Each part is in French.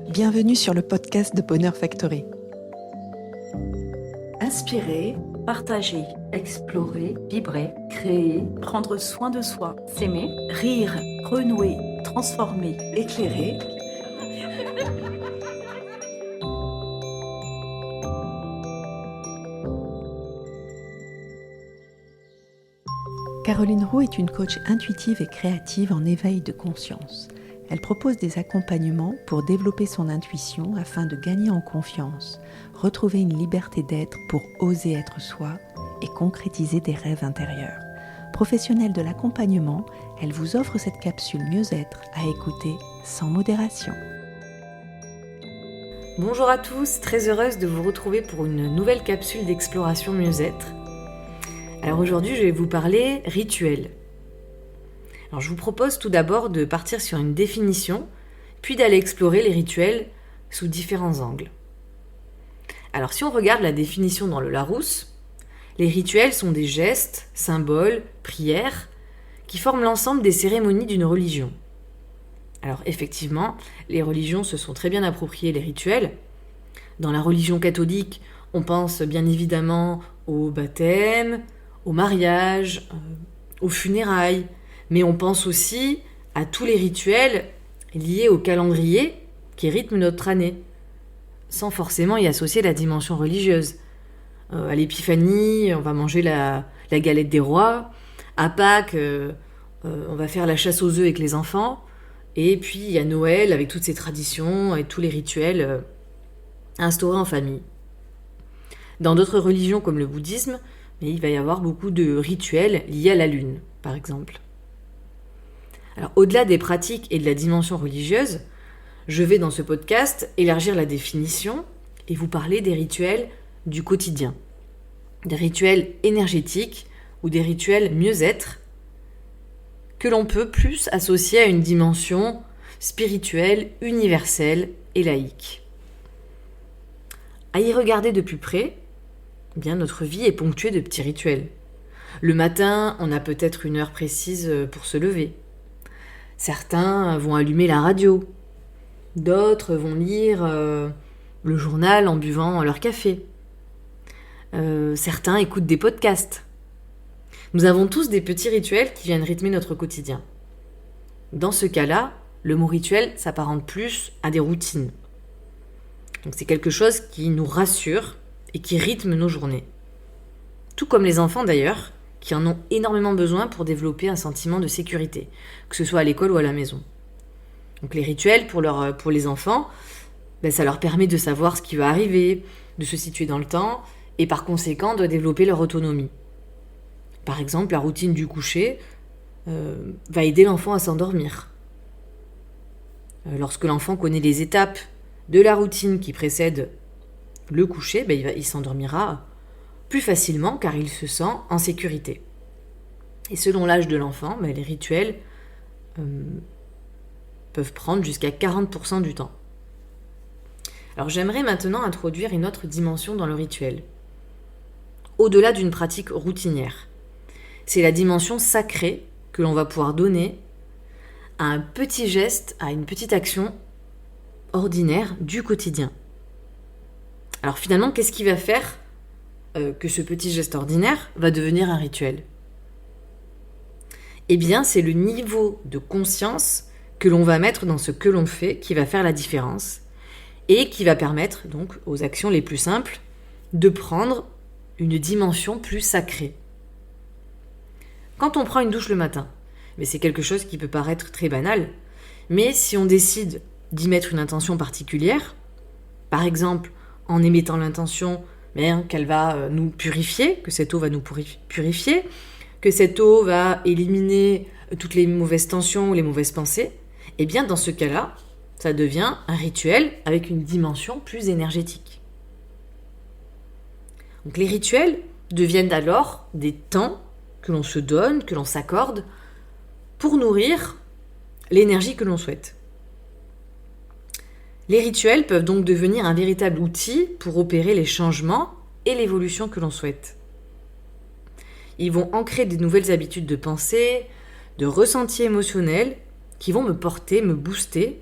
Bienvenue sur le podcast de Bonheur Factory. Inspirer, partager, explorer, vibrer, créer, prendre soin de soi, s'aimer, rire, renouer, transformer, éclairer. Caroline Roux est une coach intuitive et créative en éveil de conscience. Elle propose des accompagnements pour développer son intuition afin de gagner en confiance, retrouver une liberté d'être pour oser être soi et concrétiser des rêves intérieurs. Professionnelle de l'accompagnement, elle vous offre cette capsule mieux-être à écouter sans modération. Bonjour à tous, très heureuse de vous retrouver pour une nouvelle capsule d'exploration mieux-être. Alors aujourd'hui, je vais vous parler rituel. Alors je vous propose tout d'abord de partir sur une définition, puis d'aller explorer les rituels sous différents angles. Alors si on regarde la définition dans le Larousse, les rituels sont des gestes, symboles, prières, qui forment l'ensemble des cérémonies d'une religion. Alors effectivement, les religions se sont très bien appropriées les rituels. Dans la religion catholique, on pense bien évidemment au baptême, au mariage, aux funérailles, mais on pense aussi à tous les rituels liés au calendrier qui rythme notre année, sans forcément y associer la dimension religieuse. À l'Épiphanie, on va manger la galette des rois. À Pâques, on va faire la chasse aux œufs avec les enfants. Et puis il y a Noël avec toutes ses traditions et tous les rituels instaurés en famille. Dans d'autres religions comme le bouddhisme, il va y avoir beaucoup de rituels liés à la lune, par exemple. Alors, au-delà des pratiques et de la dimension religieuse, je vais dans ce podcast élargir la définition et vous parler des rituels du quotidien. Des rituels énergétiques ou des rituels mieux-être que l'on peut plus associer à une dimension spirituelle, universelle et laïque. À y regarder de plus près, bien notre vie est ponctuée de petits rituels. Le matin, on a peut-être une heure précise pour se lever. Certains vont allumer la radio. D'autres vont lire le journal en buvant leur café. Certains écoutent des podcasts. Nous avons tous des petits rituels qui viennent rythmer notre quotidien. Dans ce cas-là, le mot rituel s'apparente plus à des routines. Donc c'est quelque chose qui nous rassure et qui rythme nos journées. Tout comme les enfants d'ailleurs, qui en ont énormément besoin pour développer un sentiment de sécurité, que ce soit à l'école ou à la maison. Donc les rituels pour les enfants, ça leur permet de savoir ce qui va arriver, de se situer dans le temps, et par conséquent de développer leur autonomie. Par exemple, la routine du coucher va aider l'enfant à s'endormir. Lorsque l'enfant connaît les étapes de la routine qui précède le coucher, il s'endormira plus facilement car il se sent en sécurité. Et selon l'âge de l'enfant, les rituels peuvent prendre jusqu'à 40% du temps. Alors j'aimerais maintenant introduire une autre dimension dans le rituel. Au-delà d'une pratique routinière, c'est la dimension sacrée que l'on va pouvoir donner à un petit geste, à une petite action ordinaire du quotidien. Alors finalement, qu'est-ce qui va faire que ce petit geste ordinaire va devenir un rituel ? Eh bien, c'est le niveau de conscience que l'on va mettre dans ce que l'on fait qui va faire la différence et qui va permettre donc aux actions les plus simples de prendre une dimension plus sacrée. Quand on prend une douche le matin, c'est quelque chose qui peut paraître très banal, mais si on décide d'y mettre une intention particulière, par exemple en émettant l'intention qu'elle va nous purifier, que cette eau va nous purifier, que cette eau va éliminer toutes les mauvaises tensions ou les mauvaises pensées, eh bien dans ce cas-là, ça devient un rituel avec une dimension plus énergétique. Donc les rituels deviennent alors des temps que l'on se donne, que l'on s'accorde, pour nourrir l'énergie que l'on souhaite. Les rituels peuvent donc devenir un véritable outil pour opérer les changements et l'évolution que l'on souhaite. Ils vont ancrer des nouvelles habitudes de pensée, de ressenti émotionnel qui vont me porter, me booster,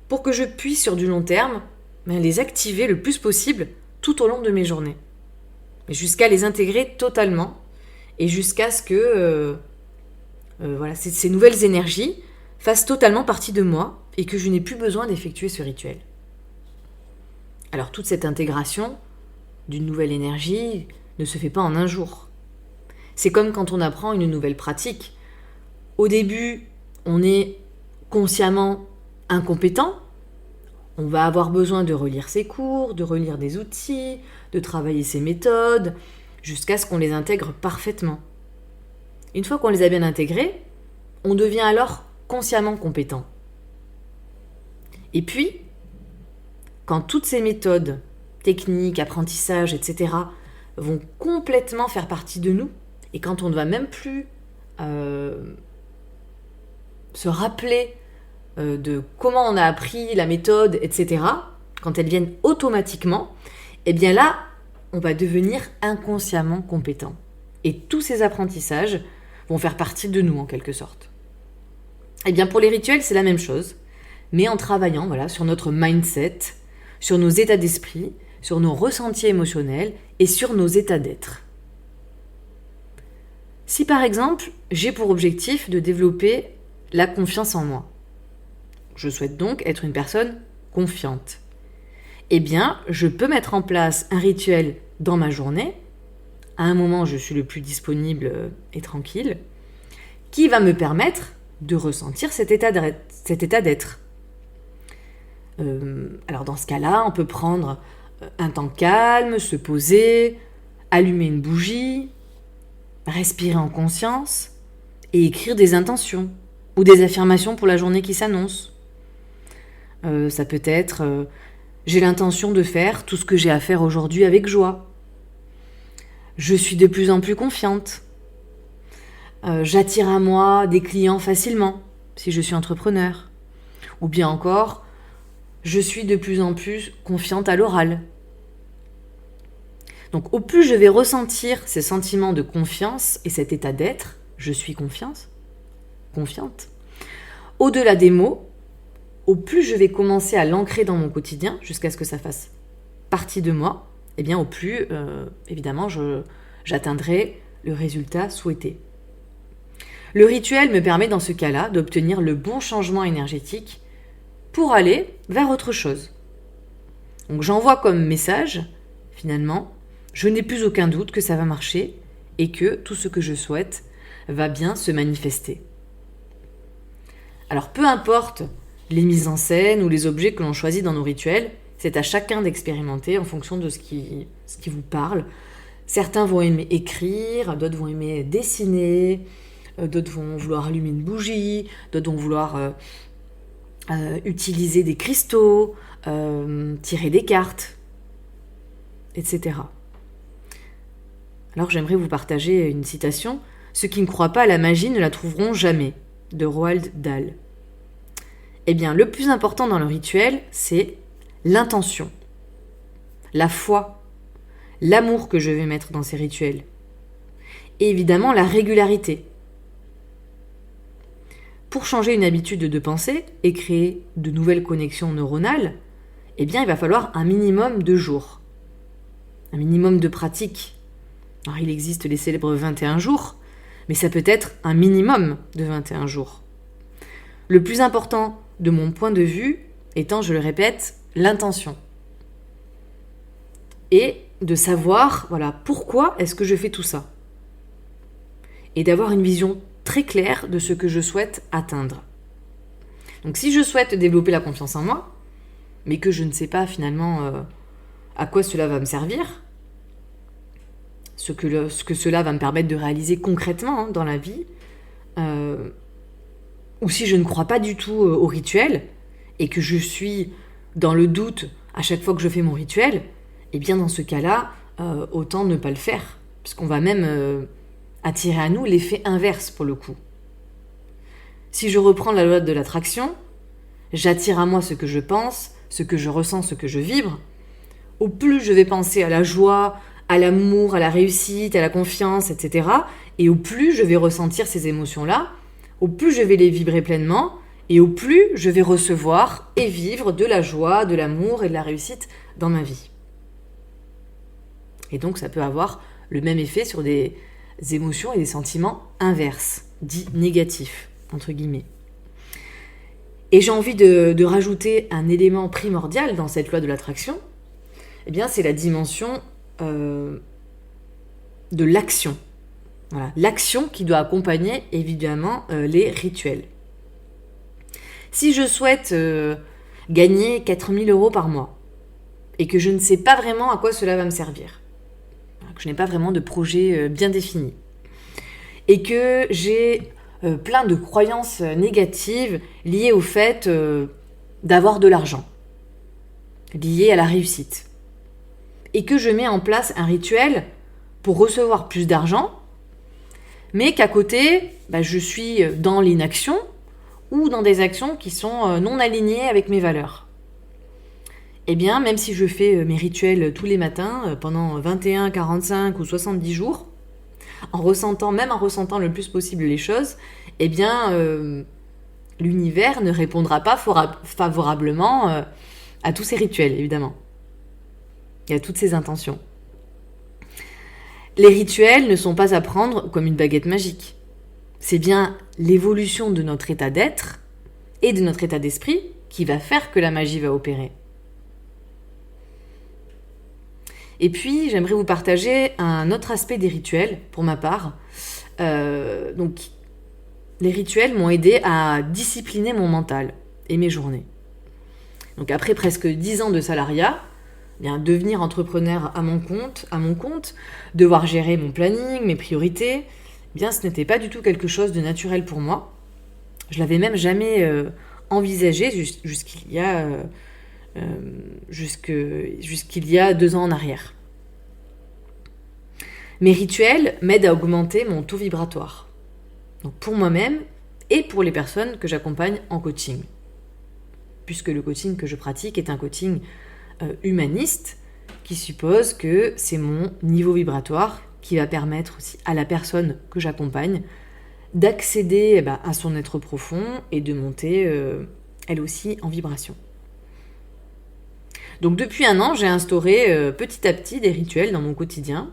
pour que je puisse sur du long terme les activer le plus possible tout au long de mes journées. Jusqu'à les intégrer totalement et jusqu'à ce que ces nouvelles énergies fassent totalement partie de moi et que je n'ai plus besoin d'effectuer ce rituel. Alors toute cette intégration d'une nouvelle énergie ne se fait pas en un jour. C'est comme quand on apprend une nouvelle pratique. Au début, on est consciemment incompétent. On va avoir besoin de relire ses cours, de relire des outils, de travailler ses méthodes, jusqu'à ce qu'on les intègre parfaitement. Une fois qu'on les a bien intégrés, on devient alors consciemment compétent. Et puis, quand toutes ces méthodes, techniques, apprentissages, etc., vont complètement faire partie de nous, et quand on ne va même plus se rappeler de comment on a appris la méthode, etc., quand elles viennent automatiquement, eh bien là, on va devenir inconsciemment compétent. Et tous ces apprentissages vont faire partie de nous, en quelque sorte. Eh bien, pour les rituels, c'est la même chose, mais en travaillant sur notre mindset, sur nos états d'esprit, sur nos ressentis émotionnels et sur nos états d'être. Si par exemple, j'ai pour objectif de développer la confiance en moi, je souhaite donc être une personne confiante, eh bien, je peux mettre en place un rituel dans ma journée, à un moment où je suis le plus disponible et tranquille, qui va me permettre de ressentir cet état d'être. Alors dans ce cas-là, on peut prendre un temps calme, se poser, allumer une bougie, respirer en conscience et écrire des intentions ou des affirmations pour la journée qui s'annonce. Ça peut être j'ai l'intention de faire tout ce que j'ai à faire aujourd'hui avec joie. Je suis de plus en plus confiante. J'attire à moi des clients facilement si je suis entrepreneur. Ou bien encore, je suis de plus en plus confiante à l'oral. Donc au plus je vais ressentir ces sentiments de confiance et cet état d'être, je suis confiante, au-delà des mots, au plus je vais commencer à l'ancrer dans mon quotidien jusqu'à ce que ça fasse partie de moi, eh bien au plus, évidemment, j'atteindrai le résultat souhaité. Le rituel me permet dans ce cas-là d'obtenir le bon changement énergétique pour aller vers autre chose. Donc j'envoie comme message, finalement, je n'ai plus aucun doute que ça va marcher et que tout ce que je souhaite va bien se manifester. Alors peu importe les mises en scène ou les objets que l'on choisit dans nos rituels, c'est à chacun d'expérimenter en fonction de ce qui vous parle. Certains vont aimer écrire, d'autres vont aimer dessiner, d'autres vont vouloir allumer une bougie, d'autres vont vouloir utiliser des cristaux, tirer des cartes, etc. Alors j'aimerais vous partager une citation. « Ceux qui ne croient pas à la magie ne la trouveront jamais » de Roald Dahl. Eh bien, le plus important dans le rituel, c'est l'intention, la foi, l'amour que je vais mettre dans ces rituels. Et évidemment, la régularité. Pour changer une habitude de pensée et créer de nouvelles connexions neuronales, eh bien, il va falloir un minimum de jours, un minimum de pratiques. Alors, il existe les célèbres 21 jours, mais ça peut être un minimum de 21 jours. Le plus important, de mon point de vue, étant, je le répète, l'intention. Et de savoir, pourquoi est-ce que je fais tout ça. Et d'avoir une vision très claire de ce que je souhaite atteindre. Donc si je souhaite développer la confiance en moi, mais que je ne sais pas finalement à quoi cela va me servir, ce que cela va me permettre de réaliser concrètement dans la vie, ou si je ne crois pas du tout au rituel, et que je suis dans le doute à chaque fois que je fais mon rituel, eh bien dans ce cas-là, autant ne pas le faire, puisqu'on va même attirer à nous l'effet inverse pour le coup. Si je reprends la loi de l'attraction, j'attire à moi ce que je pense, ce que je ressens, ce que je vibre. Au plus je vais penser à la joie, à l'amour, à la réussite, à la confiance, etc. Et au plus je vais ressentir ces émotions-là, au plus je vais les vibrer pleinement, Et au plus, je vais recevoir et vivre de la joie, de l'amour et de la réussite dans ma vie. Et donc, ça peut avoir le même effet sur des émotions et des sentiments inverses, dits négatifs, entre guillemets. Et j'ai envie de rajouter un élément primordial dans cette loi de l'attraction, eh bien, c'est la dimension de l'action. Voilà, l'action qui doit accompagner évidemment les rituels. Si je souhaite gagner 4 000 € par mois et que je ne sais pas vraiment à quoi cela va me servir, que je n'ai pas vraiment de projet bien défini, et que j'ai plein de croyances négatives liées au fait d'avoir de l'argent, liées à la réussite, et que je mets en place un rituel pour recevoir plus d'argent, mais qu'à côté, je suis dans l'inaction ou dans des actions qui sont non alignées avec mes valeurs. Eh bien, même si je fais mes rituels tous les matins pendant 21, 45 ou 70 jours, en ressentant le plus possible les choses, eh bien, l'univers ne répondra pas favorablement à tous ces rituels, évidemment, et à toutes ces intentions. Les rituels ne sont pas à prendre comme une baguette magique. C'est bien l'évolution de notre état d'être et de notre état d'esprit qui va faire que la magie va opérer. Et puis, j'aimerais vous partager un autre aspect des rituels, pour ma part. Donc, les rituels m'ont aidé à discipliner mon mental et mes journées. Donc, après presque 10 ans de salariat, devenir entrepreneur à mon compte, devoir gérer mon planning, mes priorités, ce n'était pas du tout quelque chose de naturel pour moi. Je l'avais même jamais envisagé jusqu'il y a 2 ans en arrière. Mes rituels m'aident à augmenter mon taux vibratoire. Donc pour moi-même et pour les personnes que j'accompagne en coaching. Puisque le coaching que je pratique est un coaching humaniste qui suppose que c'est mon niveau vibratoire qui va permettre aussi à la personne que j'accompagne d'accéder à son être profond et de monter elle aussi en vibration. Donc depuis 1 an, j'ai instauré petit à petit des rituels dans mon quotidien.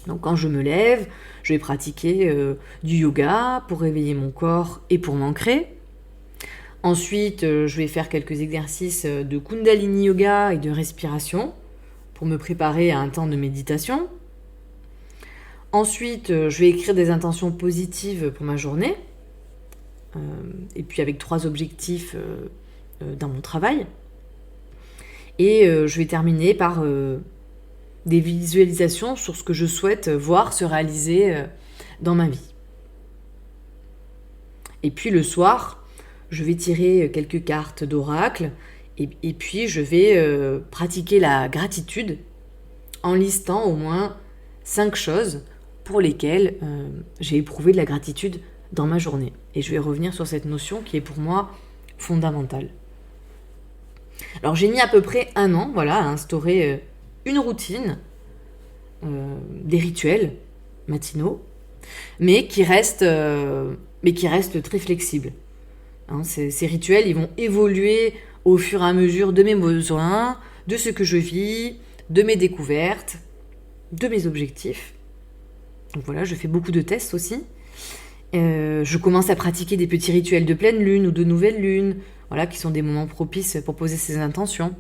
Donc quand je me lève, je vais pratiquer du yoga pour réveiller mon corps et pour m'ancrer. Ensuite, je vais faire quelques exercices de Kundalini Yoga et de respiration pour me préparer à un temps de méditation. Ensuite, je vais écrire des intentions positives pour ma journée. Et puis avec 3 objectifs dans mon travail. Et je vais terminer par des visualisations sur ce que je souhaite voir se réaliser dans ma vie. Et puis le soir, je vais tirer quelques cartes d'oracle et puis je vais pratiquer la gratitude en listant au moins 5 choses pour lesquelles j'ai éprouvé de la gratitude dans ma journée. Et je vais revenir sur cette notion qui est pour moi fondamentale. Alors j'ai mis à peu près 1 an à instaurer une routine, des rituels matinaux, mais qui restent très flexibles. Ces rituels, ils vont évoluer au fur et à mesure de mes besoins, de ce que je vis, de mes découvertes, de mes objectifs. Donc voilà, je fais beaucoup de tests aussi. Je commence à pratiquer des petits rituels de pleine lune ou de nouvelle lune, qui sont des moments propices pour poser ses intentions.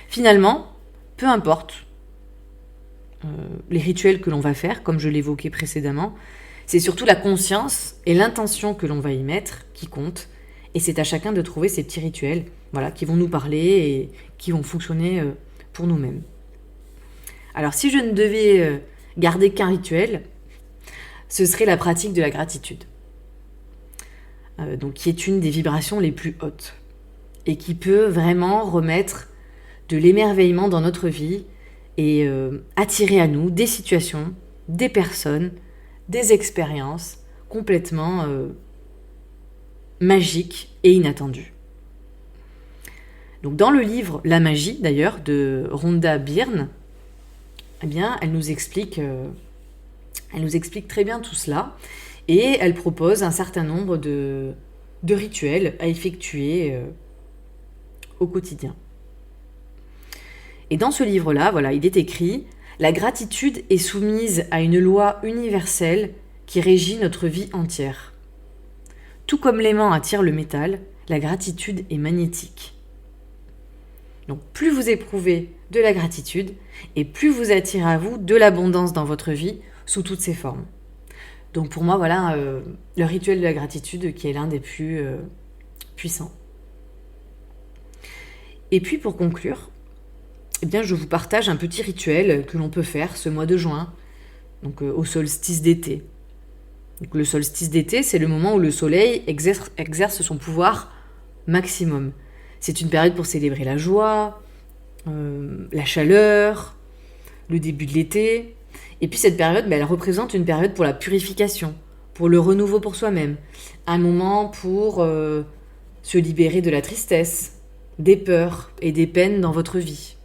Finalement, peu importe les rituels que l'on va faire, comme je l'évoquais précédemment, c'est surtout la conscience et l'intention que l'on va y mettre qui compte. Et c'est à chacun de trouver ces petits rituels qui vont nous parler et qui vont fonctionner pour nous-mêmes. Alors si je ne devais garder qu'un rituel, ce serait la pratique de la gratitude. Donc qui est une des vibrations les plus hautes et qui peut vraiment remettre de l'émerveillement dans notre vie et attirer à nous des situations, des personnes, des expériences complètement magiques et inattendues. Donc dans le livre La magie d'ailleurs de Rhonda Byrne, elle nous explique très bien tout cela et elle propose un certain nombre de de rituels à effectuer au quotidien. Et dans ce livre-là, voilà, il est écrit « La gratitude est soumise à une loi universelle qui régit notre vie entière. Tout comme l'aimant attire le métal, la gratitude est magnétique. » Donc plus vous éprouvez de la gratitude et plus vous attirez à vous de l'abondance dans votre vie sous toutes ses formes. Donc pour moi, voilà le rituel de la gratitude qui est l'un des plus puissants. Et puis pour conclure, eh bien, je vous partage un petit rituel que l'on peut faire ce mois de juin, donc au solstice d'été. Donc, le solstice d'été, c'est le moment où le soleil exerce son pouvoir maximum. C'est une période pour célébrer la joie, la chaleur, le début de l'été. Et puis cette période, elle représente une période pour la purification, pour le renouveau pour soi-même. Un moment pour se libérer de la tristesse, des peurs et des peines dans votre vie.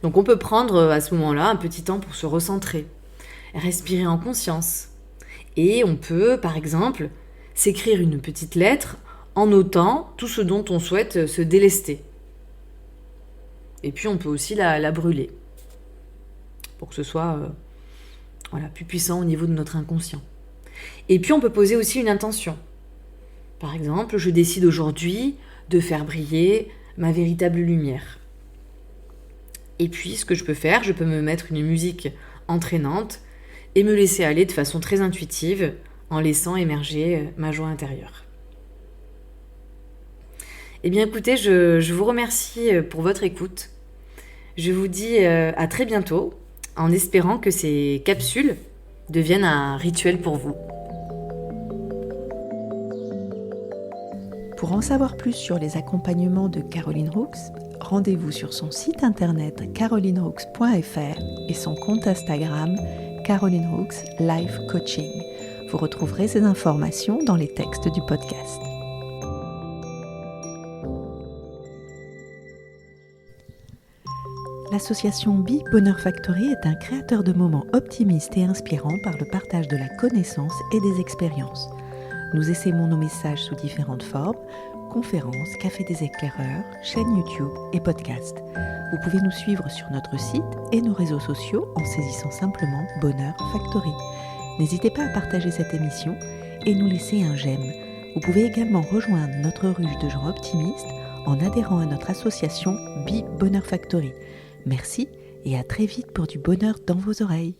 Donc on peut prendre à ce moment-là un petit temps pour se recentrer, respirer en conscience. Et on peut, par exemple, s'écrire une petite lettre en notant tout ce dont on souhaite se délester. Et puis on peut aussi la brûler, pour que ce soit plus puissant au niveau de notre inconscient. Et puis on peut poser aussi une intention. Par exemple, je décide aujourd'hui de faire briller ma véritable lumière. Et puis, ce que je peux faire, je peux me mettre une musique entraînante et me laisser aller de façon très intuitive en laissant émerger ma joie intérieure. Eh bien, écoutez, je vous remercie pour votre écoute. Je vous dis à très bientôt, en espérant que ces capsules deviennent un rituel pour vous. Pour en savoir plus sur les accompagnements de Caroline Rooks, rendez-vous sur son site internet carolinrooks.fr et son compte Instagram Caroline Rooks Life Coaching. Vous retrouverez ces informations dans les textes du podcast. L'association Be Bonheur Factory est un créateur de moments optimistes et inspirants par le partage de la connaissance et des expériences. Nous essaimons nos messages sous différentes formes, conférences, café des éclaireurs, chaîne YouTube et podcast. Vous pouvez nous suivre sur notre site et nos réseaux sociaux en saisissant simplement Bonheur Factory. N'hésitez pas à partager cette émission et nous laisser un j'aime. Vous pouvez également rejoindre notre ruche de gens optimistes en adhérant à notre association Be Bonheur Factory. Merci et à très vite pour du bonheur dans vos oreilles.